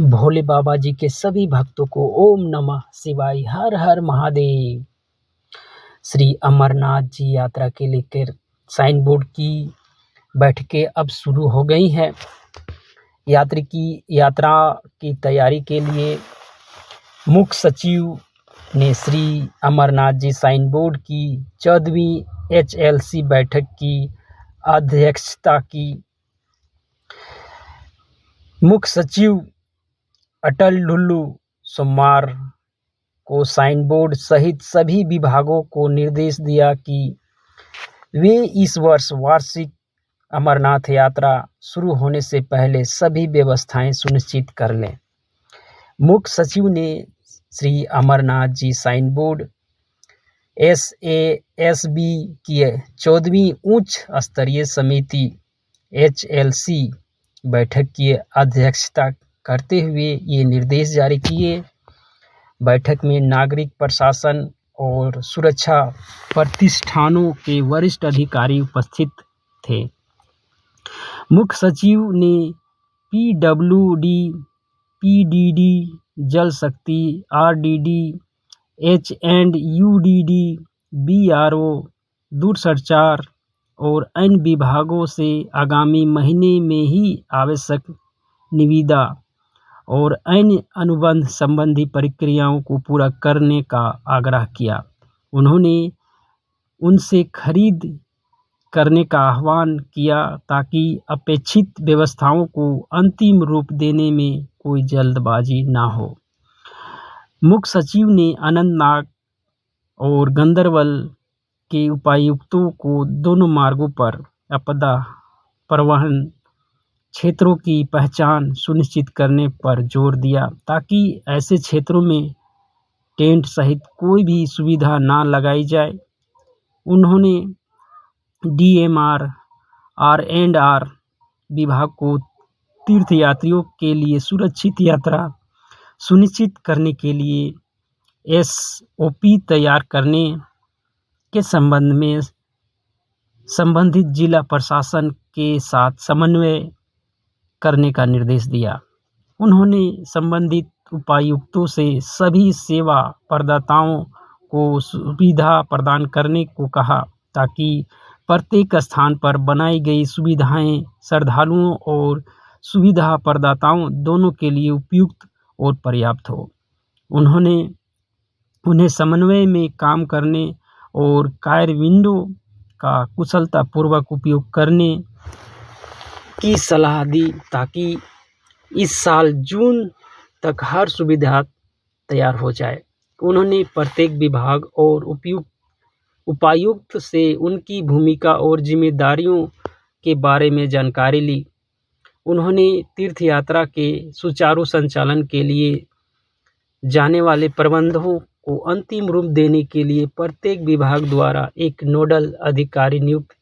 भोले बाबा जी के सभी भक्तों को ओम नमः शिवाय, हर हर महादेव। श्री अमरनाथ जी यात्रा के लेकर साइन बोर्ड की बैठकें अब शुरू हो गई हैं। यात्रा की तैयारी के लिए मुख्य सचिव ने श्री अमरनाथ जी साइन बोर्ड की 14वीं HLC बैठक की अध्यक्षता की। मुख्य सचिव अटल डुल्लू सोमवार को साइन बोर्ड सहित सभी विभागों को निर्देश दिया कि वे इस वर्ष वार्षिक अमरनाथ यात्रा शुरू होने से पहले सभी व्यवस्थाएं सुनिश्चित कर लें। मुख्य सचिव ने Shri Amarnath ji sign board SASB की 14वीं उच्च स्तरीय समिति HLC बैठक की अध्यक्षता करते हुए ये निर्देश जारी किए। बैठक में नागरिक प्रशासन और सुरक्षा प्रतिष्ठानों के वरिष्ठ अधिकारी उपस्थित थे। मुख्य सचिव ने PWD, PDD, जल शक्ति, RDD, H&UDD, BRO, दूरसंचार और अन्य विभागों से आगामी महीने में ही आवश्यक निविदा और अन्य अनुबंध संबंधी प्रक्रियाओं को पूरा करने का आग्रह किया। उन्होंने उनसे खरीद करने का आह्वान किया ताकि अपेक्षित व्यवस्थाओं को अंतिम रूप देने में कोई जल्दबाजी न हो। मुख्य सचिव ने अनंतनाग और गंदरबल के उपायुक्तों को दोनों मार्गों पर आपदा प्रबंधन क्षेत्रों की पहचान सुनिश्चित करने पर जोर दिया ताकि ऐसे क्षेत्रों में टेंट सहित कोई भी सुविधा न लगाई जाए। उन्होंने DMR, R&R विभाग को तीर्थयात्रियों के लिए सुरक्षित यात्रा सुनिश्चित करने के लिए SOP तैयार करने के संबंध में संबंधित जिला प्रशासन के साथ समन्वय करने का निर्देश दिया। उन्होंने संबंधित उपायुक्तों से सभी सेवा प्रदाताओं को सुविधा प्रदान करने को कहा ताकि प्रत्येक स्थान पर बनाई गई सुविधाएं श्रद्धालुओं और सुविधा प्रदाताओं दोनों के लिए उपयुक्त और पर्याप्त हो। उन्होंने उन्हें समन्वय में काम करने और कार्यान्वयन का कुशलतापूर्वक उपयोग करने की सलाह दी ताकि इस साल जून तक हर सुविधा तैयार हो जाए। उन्होंने प्रत्येक विभाग और उपायुक्त से उनकी भूमिका और जिम्मेदारियों के बारे में जानकारी ली। उन्होंने तीर्थयात्रा के सुचारू संचालन के लिए जाने वाले प्रबंधों को अंतिम रूप देने के लिए प्रत्येक विभाग द्वारा एक नोडल अधिकारी नियुक्त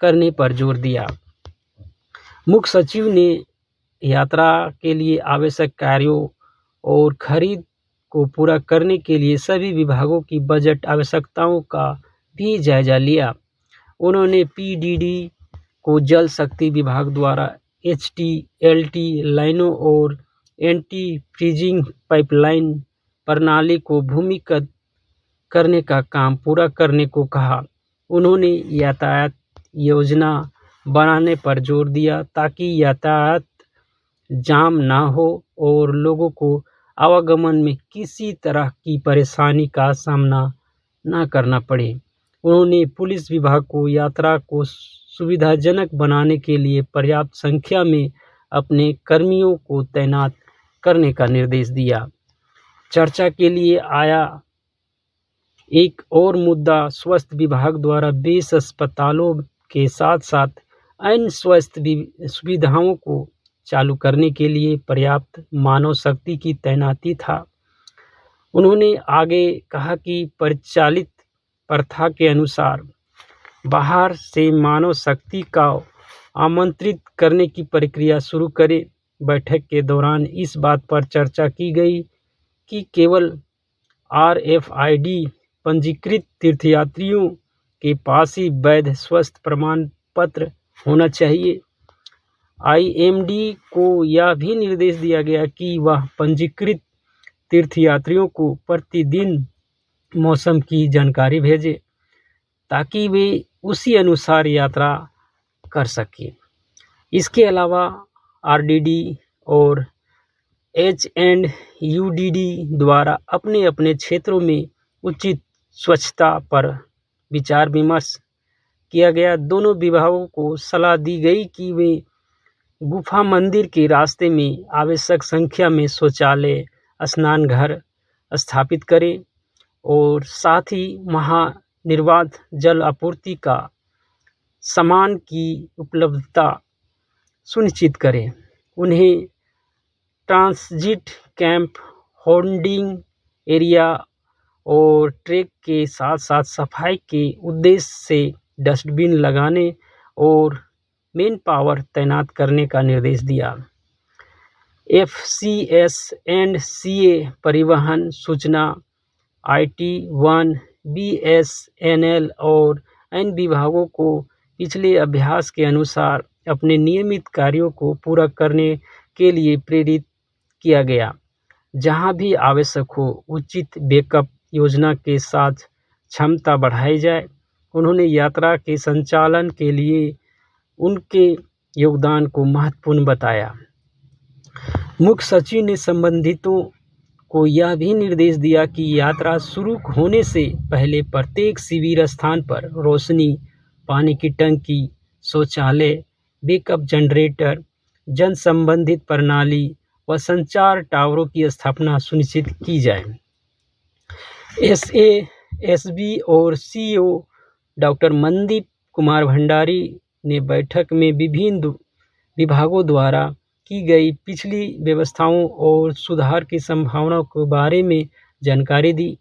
करने पर जोर दिया। मुख्य सचिव ने यात्रा के लिए आवश्यक कार्यों और खरीद को पूरा करने के लिए सभी विभागों की बजट आवश्यकताओं का भी जायजा लिया। उन्होंने PDD को जल शक्ति विभाग द्वारा HT-LT लाइनों और एंटी फ्रीजिंग पाइपलाइन प्रणाली को भूमिगत करने का काम पूरा करने को कहा। उन्होंने यातायात योजना बनाने पर जोर दिया ताकि यातायात जाम न हो और लोगों को आवागमन में किसी तरह की परेशानी का सामना न करना पड़े। उन्होंने पुलिस विभाग को यात्रा को सुविधाजनक बनाने के लिए पर्याप्त संख्या में अपने कर्मियों को तैनात करने का निर्देश दिया। चर्चा के लिए आया एक और मुद्दा स्वास्थ्य विभाग द्वारा 20 अस्पतालों के साथ साथ अन्य स्वास्थ्य सुविधाओं को चालू करने के लिए पर्याप्त मानव शक्ति की तैनाती था। उन्होंने आगे कहा कि परिचालित प्रथा के अनुसार बाहर से मानव शक्ति का आमंत्रित करने की प्रक्रिया शुरू करें। बैठक के दौरान इस बात पर चर्चा की गई कि केवल RFID पंजीकृत तीर्थयात्रियों के पास ही वैध स्वास्थ्य प्रमाण पत्र होना चाहिए। IMD को यह भी निर्देश दिया गया कि वह पंजीकृत तीर्थयात्रियों को प्रतिदिन मौसम की जानकारी भेजे ताकि वे उसी अनुसार यात्रा कर सकें। इसके अलावा RDD और HNUDD द्वारा अपने अपने क्षेत्रों में उचित स्वच्छता पर विचार विमर्श किया गया। दोनों विभागों को सलाह दी गई कि वे गुफा मंदिर के रास्ते में आवश्यक संख्या में शौचालय, स्नान घर स्थापित करें और साथ ही वहाँ निर्बाध जल आपूर्ति का सामान की उपलब्धता सुनिश्चित करें। उन्हें ट्रांजिट कैंप, होल्डिंग एरिया और ट्रैक के साथ साथ सफाई के उद्देश्य से डस्टबिन लगाने और मैन पावर तैनात करने का निर्देश दिया। FCS एंड CA परिवहन, सूचना, IT1, BSNL और अन्य विभागों को पिछले अभ्यास के अनुसार अपने नियमित कार्यों को पूरा करने के लिए प्रेरित किया गया। जहां भी आवश्यक हो उचित बैकअप योजना के साथ क्षमता बढ़ाई जाए। उन्होंने यात्रा के संचालन के लिए उनके योगदान को महत्वपूर्ण बताया। मुख्य सचिव ने संबंधितों को यह भी निर्देश दिया कि यात्रा शुरू होने से पहले प्रत्येक शिविर स्थान पर रोशनी, पानी की टंकी, शौचालय, बैकअप जनरेटर, जन संबंधित प्रणाली व संचार टावरों की स्थापना सुनिश्चित की जाए। SASB और CEO डॉक्टर मनदीप कुमार भंडारी ने बैठक में विभिन्न विभागों द्वारा की गई पिछली व्यवस्थाओं और सुधार की संभावनाओं के बारे में जानकारी दी।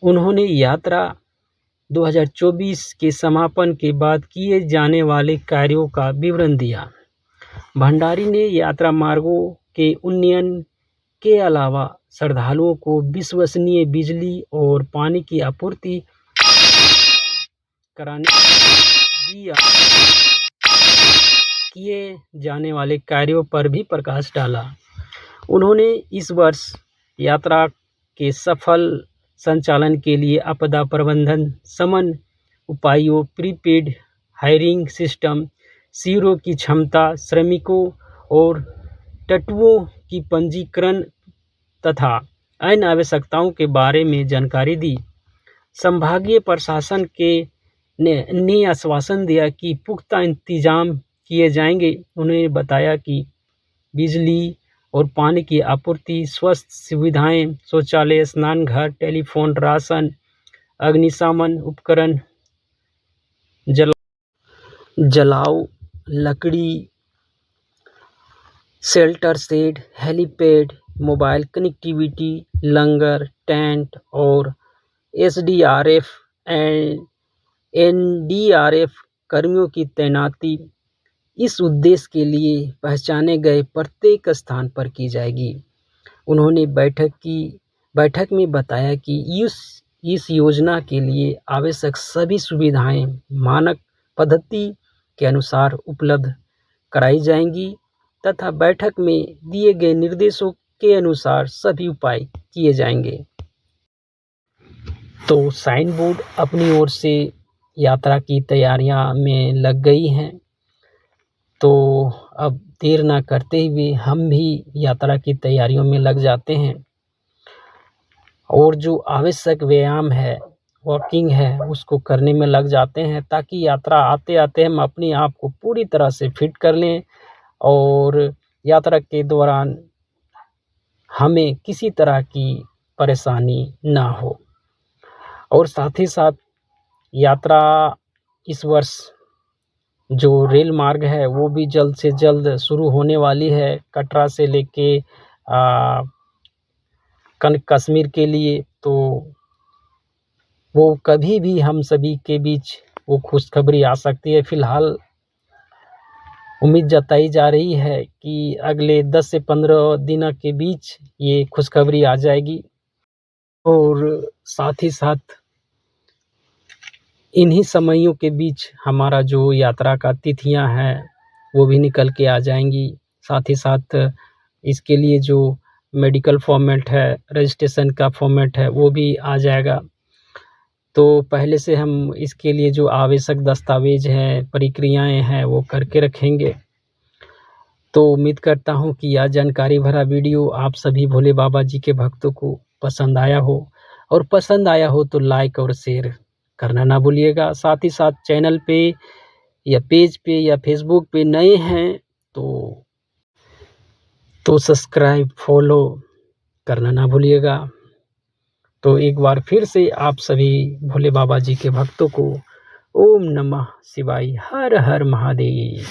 उन्होंने यात्रा 2024 के समापन के बाद किए जाने वाले कार्यों का विवरण दिया। भंडारी ने यात्रा मार्गों के उन्नयन के अलावा श्रद्धालुओं को विश्वसनीय बिजली और पानी की आपूर्ति कराने किए जाने वाले कार्यों पर भी प्रकाश डाला। उन्होंने इस वर्ष यात्रा के सफल संचालन के लिए आपदा प्रबंधन, शमन उपायों, प्रीपेड हायरिंग सिस्टम, शिविरों की क्षमता, श्रमिकों और टट्टुओं की पंजीकरण तथा अन्य आवश्यकताओं के बारे में जानकारी दी। संभागीय प्रशासन ने आश्वासन दिया कि पुख्ता इंतजाम किए जाएंगे। उन्होंने बताया कि बिजली और पानी की आपूर्ति, स्वास्थ्य सुविधाएं, शौचालय, स्नानघर, टेलीफोन, राशन, अग्निशमन उपकरण, जलाऊ लकड़ी, shelter shed, helipad, mobile connectivity, लंगर, टेंट और SDRF एंड NDRF कर्मियों की तैनाती इस उद्देश्य के लिए पहचाने गए प्रत्येक स्थान पर की जाएगी। उन्होंने बैठक में बताया कि इस योजना के लिए आवश्यक सभी सुविधाएं मानक पद्धति के अनुसार उपलब्ध कराई जाएंगी तथा बैठक में दिए गए निर्देशों के अनुसार सभी उपाय किए जाएंगे। तो साइन बोर्ड अपनी ओर से यात्रा की तैयारियां में लग गई हैं। तो अब देर ना करते हुए हम भी यात्रा की तैयारियों में लग जाते हैं और जो आवश्यक व्यायाम है, वॉकिंग है, उसको करने में लग जाते हैं ताकि यात्रा आते आते हम अपने आप को पूरी तरह से फिट कर लें और यात्रा के दौरान हमें किसी तरह की परेशानी ना हो। और साथ ही साथ यात्रा इस वर्ष जो रेल मार्ग है वो भी जल्द से जल्द शुरू होने वाली है, कटरा से लेके कश्मीर के लिए। तो वो कभी भी हम सभी के बीच वो खुशखबरी आ सकती है। फिलहाल उम्मीद जताई जा रही है कि अगले 10 से 15 दिनों के बीच ये खुशखबरी आ जाएगी। और साथ ही साथ इन्हीं समयों के बीच हमारा जो यात्रा का तिथियां हैं वो भी निकल के आ जाएंगी। साथ ही साथ इसके लिए जो मेडिकल फॉर्मेट है, रजिस्ट्रेशन का फॉर्मेट है, वो भी आ जाएगा। तो पहले से हम इसके लिए जो आवश्यक दस्तावेज हैं, प्रक्रियाएं हैं, वो करके रखेंगे। तो उम्मीद करता हूँ कि यह जानकारी भरा वीडियो आप सभी भोले बाबा जी के भक्तों को पसंद आया हो, और पसंद आया हो तो लाइक और शेयर करना ना भूलिएगा। साथ ही साथ चैनल पे या पेज पे या फेसबुक पे नए हैं तो सब्सक्राइब, फॉलो करना ना भूलिएगा। तो एक बार फिर से आप सभी भोले बाबा जी के भक्तों को ओम नमः शिवाय, हर हर महादेव।